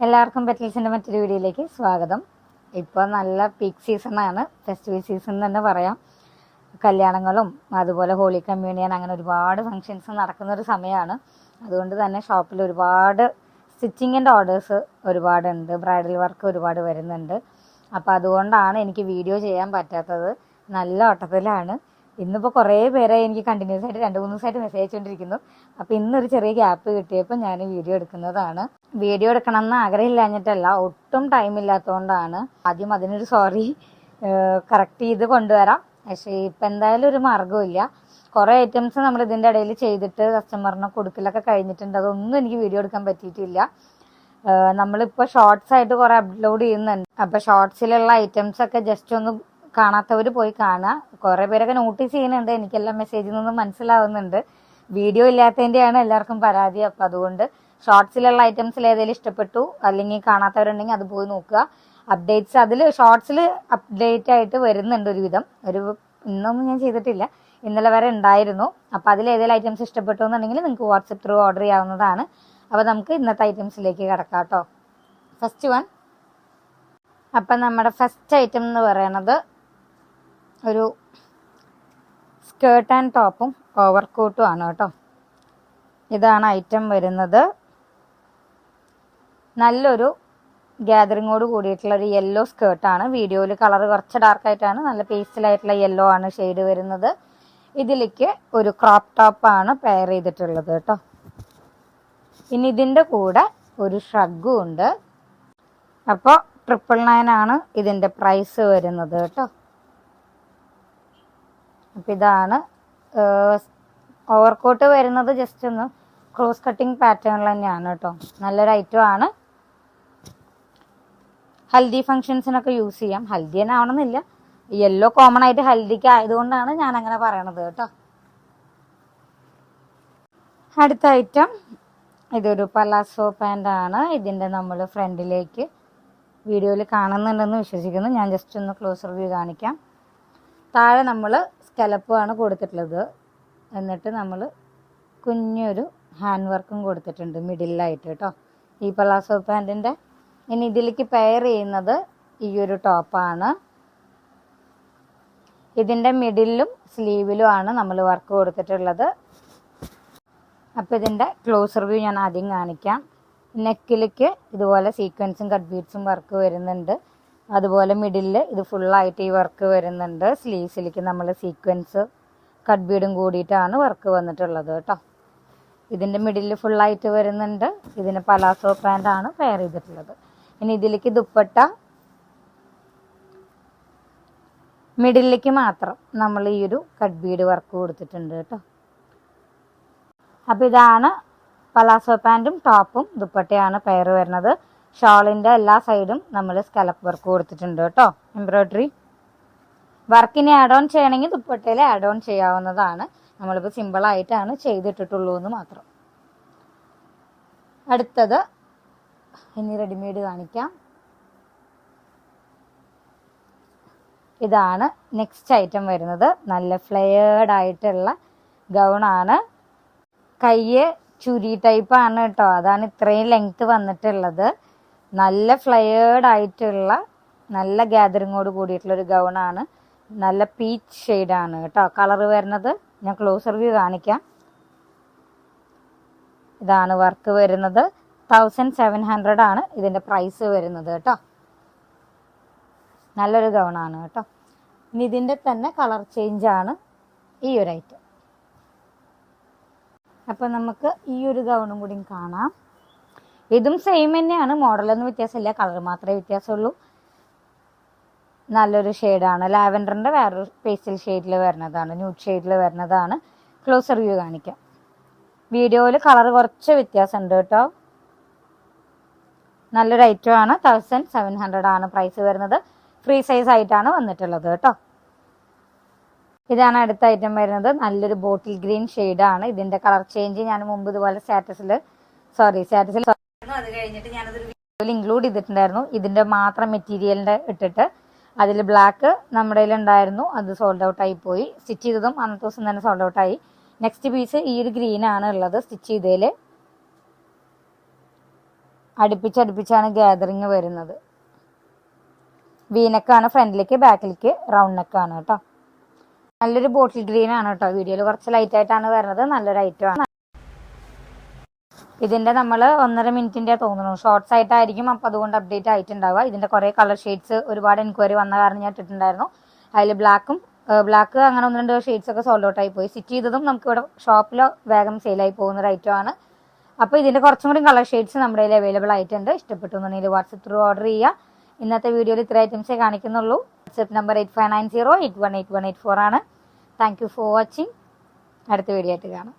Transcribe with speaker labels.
Speaker 1: എല്ലാവർക്കും പെറ്റൽസിൻ്റെ മറ്റൊരു വീഡിയോയിലേക്ക് സ്വാഗതം. ഇപ്പോൾ നല്ല പീക്ക് സീസണാണ്, ഫെസ്റ്റിവൽ സീസൺ തന്നെ പറയാം. കല്യാണങ്ങളും അതുപോലെ ഹോളി കമ്മ്യൂണിയൻ അങ്ങനെ ഒരുപാട് ഫങ്ഷൻസ് നടക്കുന്നൊരു സമയമാണ്. അതുകൊണ്ട് തന്നെ ഷോപ്പിൽ ഒരുപാട് സ്റ്റിച്ചിങ്ങിൻ്റെ ഓർഡേഴ്സ് ഒരുപാടുണ്ട്, ബ്രൈഡൽ വർക്ക് ഒരുപാട് വരുന്നുണ്ട്. അപ്പോൾ അതുകൊണ്ടാണ് എനിക്ക് വീഡിയോ ചെയ്യാൻ പറ്റാത്തത്. നല്ല ഓട്ടത്തിലാണ്. ഇന്നിപ്പോൾ കുറേ പേരെ എനിക്ക് കണ്ടിന്യൂസ് ആയിട്ട് 2-3 ദിവസമായിട്ട് മെസ്സേജ് അയച്ചുകൊണ്ടിരിക്കുന്നു. അപ്പോൾ ഇന്നൊരു ചെറിയ ഗ്യാപ്പ് കിട്ടിയപ്പോൾ ഞാൻ വീഡിയോ എടുക്കുന്നതാണ്. വീഡിയോ എടുക്കണം എന്ന് ആഗ്രഹമില്ലാഞ്ഞിട്ടല്ല, ഒട്ടും ടൈമില്ലാത്തതുകൊണ്ടാണ്. ആദ്യം അതിനൊരു സോറി, കറക്റ്റ് ചെയ്ത് കൊണ്ടുവരാം. പക്ഷേ ഇപ്പം എന്തായാലും ഒരു മാർഗ്ഗമില്ല. കുറേ ഐറ്റംസ് നമ്മൾ ഇതിൻ്റെ ഇടയിൽ ചെയ്തിട്ട് കസ്റ്റമറിന് കൊടുക്കലൊക്കെ കഴിഞ്ഞിട്ടുണ്ട്. അതൊന്നും എനിക്ക് വീഡിയോ എടുക്കാൻ പറ്റിയിട്ടില്ല. നമ്മളിപ്പോൾ ഷോർട്സ് ആയിട്ട് കുറേ അപ്ലോഡ് ചെയ്യുന്നുണ്ട്. അപ്പോൾ ഷോർട്സിലുള്ള ഐറ്റംസൊക്കെ ജസ്റ്റ് ഒന്ന് കാണാത്തവർ പോയി കാണുക. കുറേ പേരൊക്കെ നോട്ടീസ് ചെയ്യുന്നുണ്ട്, എനിക്കെല്ലാം മെസ്സേജിൽ നിന്നും മനസ്സിലാവുന്നുണ്ട്. വീഡിയോ ഇല്ലാത്തതിൻ്റെയാണ് എല്ലാവർക്കും പരാതി. അപ്പോൾ അതുകൊണ്ട് ഷോർട്സിലുള്ള ഐറ്റംസിൽ ഏതെങ്കിലും ഇഷ്ടപ്പെട്ടു അല്ലെങ്കിൽ കാണാത്തവരുണ്ടെങ്കിൽ അത് പോയി നോക്കുക. അപ്ഡേറ്റ്സ് അതിൽ ഷോർട്സിൽ അപ്ഡേറ്റ് ആയിട്ട് വരുന്നുണ്ട് ഒരുവിധം. ഇന്നൊന്നും ഞാൻ ചെയ്തിട്ടില്ല, ഇന്നലെ വരെ ഉണ്ടായിരുന്നു. അപ്പോൾ അതിൽ ഏതെങ്കിലും ഐറ്റംസ് ഇഷ്ടപ്പെട്ടു എന്നുണ്ടെങ്കിൽ നിങ്ങൾക്ക് വാട്സപ്പ് ത്രൂ ഓർഡർ ചെയ്യാവുന്നതാണ്. അപ്പോൾ നമുക്ക് ഇന്നത്തെ ഐറ്റംസിലേക്ക് കിടക്കാം കേട്ടോ. First one. അപ്പം നമ്മുടെ ഫസ്റ്റ് ഐറ്റം എന്ന് പറയുന്നത് ഒരു സ്കേർട്ട് ആൻഡ് ടോപ്പും ഓവർ കോട്ടും ആണ് കേട്ടോ. ഇതാണ് ഐറ്റം വരുന്നത്. നല്ലൊരു ഗ്യാതറിങ്ങോട് കൂടിയിട്ടുള്ളൊരു യെല്ലോ സ്കേർട്ടാണ്. വീഡിയോയിൽ കളർ കുറച്ച് ഡാർക്കായിട്ടാണ്, നല്ല പേസ്റ്റലായിട്ടുള്ള യെല്ലോ ആണ് ഷെയ്ഡ് വരുന്നത്. ഇതിലേക്ക് ഒരു ക്രോപ്പ് ടോപ്പാണ് പെയർ ചെയ്തിട്ടുള്ളത് കേട്ടോ. ഇനി ഇതിൻ്റെ കൂടെ ഒരു ഷ്രഗും ഉണ്ട്. അപ്പോൾ 999 ആണ് ഇതിൻ്റെ പ്രൈസ് വരുന്നത് കേട്ടോ. അപ്പം ഇതാണ് ഓവർകോട്ട് വരുന്നത്. ജസ്റ്റ് ഒന്ന് ക്രോസ് കട്ടിങ് പാറ്റേണിൽ തന്നെയാണ് കേട്ടോ. നല്ലൊരു ഐറ്റം ആണ്. ഹൽദി ഫങ്ഷൻസിനൊക്കെ യൂസ് ചെയ്യാം. ഹൽദി തന്നെ ആവണമെന്നില്ല, യെല്ലോ കോമൺ ആയിട്ട് ഹൽദിക്ക് ആയതുകൊണ്ടാണ് ഞാൻ അങ്ങനെ പറയണത് കേട്ടോ. അടുത്ത ഐറ്റം ഇതൊരു പലാസോ പാൻ്റ് ആണ്. ഇതിൻ്റെ നമ്മൾ ഫ്രണ്ടിലേക്ക് വീഡിയോയിൽ കാണുന്നുണ്ടെന്ന് വിശ്വസിക്കുന്നു. ഞാൻ ജസ്റ്റ് ഒന്ന് ക്ലോസ് റിവ്യൂ കാണിക്കാം. താഴെ നമ്മൾ സ്കലപ്പുമാണ് കൊടുത്തിട്ടുള്ളത്. എന്നിട്ട് നമ്മൾ കുഞ്ഞൊരു ഹാൻഡ് വർക്കും കൊടുത്തിട്ടുണ്ട് മിഡിലായിട്ട് കേട്ടോ, ഈ പലാസോ പാൻറ്റിൻ്റെ. ഇനി ഇതിലേക്ക് പെയർ ചെയ്യുന്നത് ഈ ഒരു ടോപ്പാണ്. ഇതിൻ്റെ മിഡിലും സ്ലീവിലുമാണ് നമ്മൾ വർക്ക് കൊടുത്തിട്ടുള്ളത്. അപ്പോൾ ഇതിൻ്റെ ക്ലോസ് റിവ്യൂ ഞാൻ ആദ്യം കാണിക്കാം. നെക്കിലേക്ക് ഇതുപോലെ സീക്വൻസും കട്ട് ബീഡ്സും വർക്ക് വരുന്നുണ്ട്. അതുപോലെ മിഡിലിൽ ഇത് ഫുള്ളായിട്ട് ഈ വർക്ക് വരുന്നുണ്ട്. സ്ലീവ്സിലേക്ക് നമ്മൾ സീക്വൻസ് കട്ട് ബീഡും കൂടിയിട്ടാണ് വർക്ക് വന്നിട്ടുള്ളത് കേട്ടോ. ഇതിൻ്റെ മിഡിലിൽ ഫുള്ളായിട്ട് വരുന്നുണ്ട്. ഇതിന് പലാസോ പാൻ്റാണ് പെയർ ചെയ്തിട്ടുള്ളത്. ഇനി ഇതിലേക്ക് ദുപ്പട്ട മിഡിലേക്ക് മാത്രം നമ്മൾ ഈ ഒരു കട്ട് ബീഡ് വർക്ക് കൊടുത്തിട്ടുണ്ട് കേട്ടോ. അപ്പോൾ ഇതാണ് പലാസോ പാൻറ്റും ടോപ്പും ദുപ്പട്ടയാണ് പെയർ വരുന്നത്. ഷോളിൻ്റെ എല്ലാ സൈഡും നമ്മൾ സ്കലപ്പ് വർക്ക് കൊടുത്തിട്ടുണ്ട് കേട്ടോ. എംബ്രോയ്ഡറി വർക്കിനെ ആഡ് ഓൺ ചെയ്യണമെങ്കിൽ ദുപ്പട്ടയിൽ ആഡ് ഓൺ ചെയ്യാവുന്നതാണ്. നമ്മളിപ്പോൾ സിമ്പിളായിട്ടാണ് ചെയ്തിട്ടിട്ടുള്ളൂ എന്ന് മാത്രം. അടുത്തത് ഇനി റെഡിമെയ്ഡ് കാണിക്കാം. ഇതാണ് നെക്സ്റ്റ് ഐറ്റം വരുന്നത്. നല്ല ഫ്ലെയേർഡ് ആയിട്ടുള്ള ഗൗണാണ്. കയ്യ് ചുരി ടൈപ്പാണ് കേട്ടോ, അതാണ് ഇത്രയും ലെങ്ത്ത് വന്നിട്ടുള്ളത്. നല്ല ഫ്ലെയേർഡ് ആയിട്ടുള്ള നല്ല ഗ്യാതറിങ്ങോട് കൂടിയിട്ടുള്ളൊരു ഗൗണാണ്. നല്ല പീച്ച് ഷെയ്ഡാണ് കേട്ടോ കളർ വരുന്നത്. ഞാൻ ക്ലോസ് റിവ്യൂ കാണിക്കാം. ഇതാണ് വർക്ക് വരുന്നത്. 1700 ആണ് ഇതിൻ്റെ പ്രൈസ് വരുന്നത് കേട്ടോ. നല്ലൊരു ഗൗണാണ് കേട്ടോ. ഇനി ഇതിൻ്റെ തന്നെ കളർ ചേഞ്ചാണ് ഈ ഒരു ഐറ്റം. അപ്പോൾ നമുക്ക് ഈ ഒരു ഗൗണും കൂടി കാണാം. ഇതും സെയിം തന്നെയാണ്, മോഡലൊന്നും വ്യത്യാസമില്ല, കളർ മാത്രമേ വ്യത്യാസമുള്ളൂ. നല്ലൊരു ഷെയ്ഡാണ്. ലാവൻഡറിൻ്റെ വേറൊരു പേസ്റ്റൽ ഷെയ്ഡിൽ വരുന്നതാണ്, ന്യൂഡ് ഷെയ്ഡിൽ വരുന്നതാണ്. ക്ലോസ് റിവ്യൂ കാണിക്കാം. വീഡിയോയിൽ കളർ കുറച്ച് വ്യത്യാസമുണ്ട് കേട്ടോ. നല്ലൊരു ഐറ്റമാണ്. 1700 ആണ് പ്രൈസ് വരുന്നത്. ഫ്രീ സൈസ് ആയിട്ടാണ് വന്നിട്ടുള്ളത് കേട്ടോ. ഇതാണ് അടുത്ത ഐറ്റം വരുന്നത്. നല്ലൊരു ബോട്ടിൽ ഗ്രീൻ ഷെയ്ഡാണ്. ഇതിൻ്റെ കളർ ചേഞ്ച് ഞാൻ മുമ്പ് ഇതുപോലെ സ്റ്റാറ്റസിൽ അത് കഴിഞ്ഞിട്ട് ഞാനതൊരു വീഡിയോയിൽ ഇൻക്ലൂഡ് ചെയ്തിട്ടുണ്ടായിരുന്നു. ഇതിൻ്റെ മാത്രം മെറ്റീരിയലിൻ്റെ ഇട്ടിട്ട് അതിൽ ബ്ലാക്ക് നമ്മുടെ കയ്യിലുണ്ടായിരുന്നു, അത് സോൾഡ് ഔട്ട് ആയി പോയി. സ്റ്റിച്ച് ചെയ്തതും അന്നത്തെ ദിവസം തന്നെ സോൾഡ് ഔട്ട് ആയി. നെക്സ്റ്റ് പീസ് ഈ ഒരു ഗ്രീനാണ് ഉള്ളത് സ്റ്റിച്ച് ചെയ്തതിൽ. അടുപ്പിച്ചടുപ്പിച്ചാണ് ഗ്യാതറിങ് വരുന്നത്. വീനക്കാണ് ഫ്രണ്ടിലേക്ക്, ബാക്കിലേക്ക് റൗണ്ട് നെക്കാണ് കേട്ടോ. നല്ലൊരു ബോട്ടിൽ ഗ്രീൻ ആണ് കേട്ടോ. വീഡിയോയിൽ കുറച്ച് ലൈറ്റ് ആയിട്ടാണ് വരുന്നത്. നല്ലൊരു ഐറ്റമാണ്. ഇതിന്റെ നമ്മൾ 1.5 മിനിറ്റിന്റെ തോന്നുന്നു, ഷോർട്സ് ആയിട്ടായിരിക്കും. അപ്പം അതുകൊണ്ട് അപ്ഡേറ്റ് ആയിട്ടുണ്ടാവുക. ഇതിന്റെ കുറേ കളർ ഷെയ്ഡ്സ് ഒരുപാട് എൻക്വയറി വന്ന കാരണം ഞാൻ ഇട്ടിട്ടുണ്ടായിരുന്നു. അതിൽ ബ്ലാക്ക് അങ്ങനെ 1-2 ഷെയ്ഡ്സ് ഒക്കെ സോൾഡ് ഔട്ട് ആയി പോയി. സ്റ്റിച്ച് ചെയ്തതും നമുക്ക് ഇവിടെ ഷോപ്പിൽ വേഗം സെയിലായി പോകുന്ന ഒരു ഐറ്റമാണ്. അപ്പോൾ ഇതിന്റെ കുറച്ചും കൂടി കളർ ഷെയ്ഡ്സ് നമ്മുടെ കയ്യിൽ അവൈലബിൾ ആയിട്ടുണ്ട്. ഇഷ്ടപ്പെട്ടു എന്നുണ്ടെങ്കിൽ വാട്സപ്പ് ത്രൂ ഓർഡർ ചെയ്യുക. ഇന്നത്തെ വീഡിയോയിൽ ഇത്ര ഐറ്റംസേ കാണിക്കുന്നുള്ളൂ. വാട്സപ്പ് നമ്പർ 8590818184 ആണ്. Thank you for watching. അടുത്ത വീഡിയോ ആയിട്ട് കാണാം.